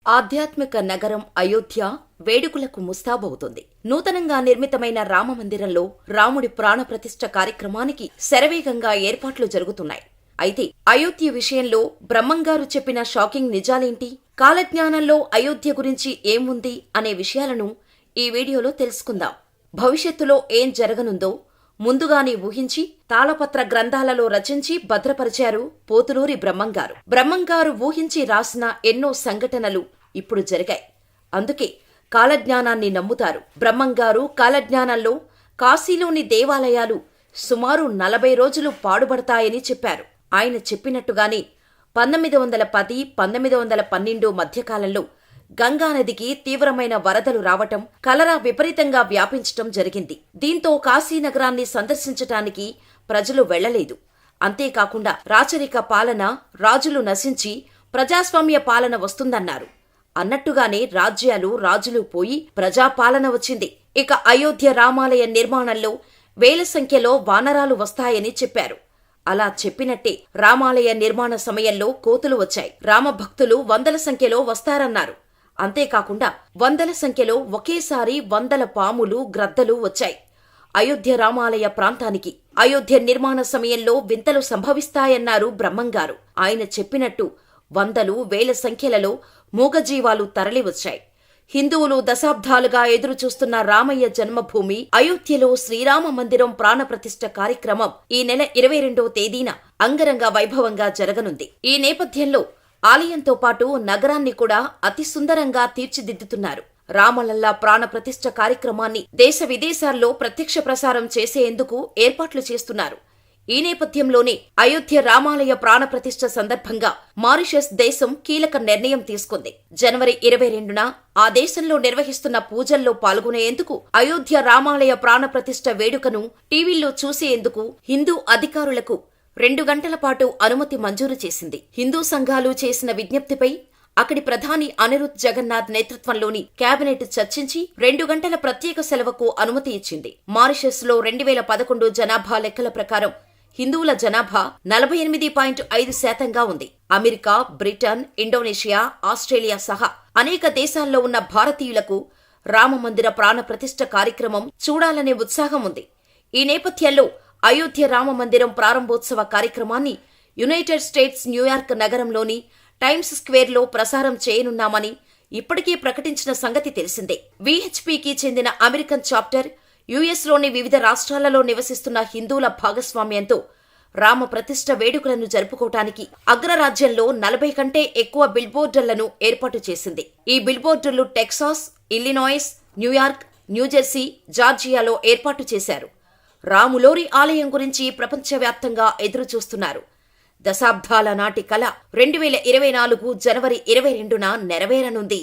ఆధ్యాత్మిక నగరం అయోధ్య వేడుకలకు ముస్తాబవుతుంది. నూతనంగా నిర్మితమైన రామమందిరంలో రాముడి ప్రాణప్రతిష్ఠ కార్యక్రమానికి శరవేగంగా ఏర్పాట్లు జరుగుతున్నాయి. అయితే అయోధ్య విషయంలో బ్రహ్మంగారు చెప్పిన షాకింగ్ నిజాలేంటి? కాలజ్ఞానంలో అయోధ్య గురించి ఏం ఉంది అనే విషయాలను ఈ వీడియోలో తెలుసుకుందాం. భవిష్యత్తులో ఏం జరగనుందో ముందుగానే ఊహించి తాళపత్ర గ్రంథాలలో రచించి భద్రపరిచారు పోతులూరి బ్రహ్మంగారు. బ్రహ్మంగారు ఊహించి రాసిన ఎన్నో సంఘటనలు ఇప్పుడు జరిగాయి. అందుకే కాలజ్ఞానాన్ని నమ్ముతారు. బ్రహ్మంగారు కాలజ్ఞానంలో కాశీలోని దేవాలయాలు సుమారు 40 రోజులు పాడుబడతాయని చెప్పారు. ఆయన చెప్పినట్టుగానే 1910, 1912 మధ్యకాలంలో గంగానదికి తీవ్రమైన వరదలు రావటం, కలరా విపరీతంగా వ్యాపించటం జరిగింది. దీంతో కాశీనగరాన్ని సందర్శించటానికి ప్రజలు వెళ్లలేదు. అంతేకాకుండా రాచరిక పాలన, రాజులు నశించి ప్రజాస్వామ్య పాలన వస్తుందన్నారు. అన్నట్టుగానే రాజులు పోయి ప్రజాపాలన వచ్చింది. ఇక అయోధ్య రామాలయ నిర్మాణంలో వేల సంఖ్యలో వానరాలు వస్తాయని చెప్పారు. అలా చెప్పినట్టే రామాలయ నిర్మాణ సమయంలో కోతులు వచ్చాయి. రామభక్తులు వందల సంఖ్యలో వస్తారన్నారు. అంతేకాకుండా వందల సంఖ్యలో ఒకేసారి వందల పాములు, గ్రద్దలు వచ్చాయి అయోధ్య రామాలయ ప్రాంతానికి. అయోధ్య నిర్మాణ సమయంలో వింతలు సంభవిస్తాయన్నారు బ్రహ్మంగారు. ఆయన చెప్పినట్టు వందలు, వేల సంఖ్యలలో మూగజీవాలు తరలివచ్చాయి. హిందువులు దశాబ్దాలుగా ఎదురుచూస్తున్న రామయ్య జన్మభూమి అయోధ్యలో శ్రీరామ మందిరం ప్రాణప్రతిష్ఠ కార్యక్రమం ఈ నెల 22వ తేదీన అంగరంగ వైభవంగా జరగనుంది. ఈ నేపథ్యంలో ఆలయంతో పాటు నగరాన్ని కూడా అతి సుందరంగా తీర్చిదిద్దుతున్నారు. రామలల్లా ప్రాణప్రతిష్ఠ కార్యక్రమాన్ని దేశ విదేశాల్లో ప్రత్యక్ష ప్రసారం చేసేందుకు ఏర్పాట్లు చేస్తున్నారు. ఈ నేపథ్యంలోనే అయోధ్య రామాలయ ప్రాణప్రతిష్ఠ సందర్భంగా మారిషస్ దేశం కీలక నిర్ణయం తీసుకుంది. జనవరి 22న ఆ దేశంలో నిర్వహిస్తున్న పూజల్లో పాల్గొనేందుకు అయోధ్య రామాలయ ప్రాణప్రతిష్ఠ వేడుకను టీవీల్లో చూసేందుకు హిందూ అధికారులకు 2 గంటల పాటు అనుమతి మంజూరు చేసింది. హిందూ సంఘాలు చేసిన విజ్ఞప్తిపై అక్కడి ప్రధాని అనిరుద్ జగన్నాథ్ నేతృత్వంలోని కేబినెట్ చర్చించి 2 గంటల ప్రత్యేక సెలవుకు అనుమతి ఇచ్చింది. మారిషస్లో 2011 జనాభా లెక్కల ప్రకారం హిందువుల జనాభా 48.5% ఉంది. అమెరికా, బ్రిటన్, ఇండోనేషియా, ఆస్ట్రేలియా సహా అనేక దేశాల్లో ఉన్న భారతీయులకు రామమందిర ప్రాణప్రతిష్ఠ కార్యక్రమం చూడాలనే ఉత్సాహం ఉంది. ఈ నేపథ్యంలో అయోధ్య రామమందిరం ప్రారంభోత్సవ కార్యక్రమాన్ని యునైటెడ్ స్టేట్స్ న్యూయార్క్ నగరంలోని టైమ్స్ స్క్వేర్లో ప్రసారం చేయనున్నామని ఇప్పటికే ప్రకటించిన సంగతి తెలిసిందే. విహెచ్పికి చెందిన అమెరికన్ చాప్టర్ యుఎస్లోని వివిధ రాష్ట్రాలలో నివసిస్తున్న హిందువుల భాగస్వామ్యంతో రామ ప్రతిష్ఠ వేడుకలను జరుపుకోవటానికి అగ్రరాజ్యంలో 40 కంటే ఎక్కువ బిల్బోర్డులను ఏర్పాటు చేసింది. ఈ బిల్బోర్డులు టెక్సాస్, ఇల్లినాయిస్, న్యూయార్క్, న్యూజెర్సీ, జార్జియాలో ఏర్పాటు చేశారు. రాములోరి ఆలయం గురించి ప్రపంచవ్యాప్తంగా ఎదురుచూస్తున్నారు. దశాబ్దాల నాటి కల 2024 జనవరి 22న నెరవేరనుంది.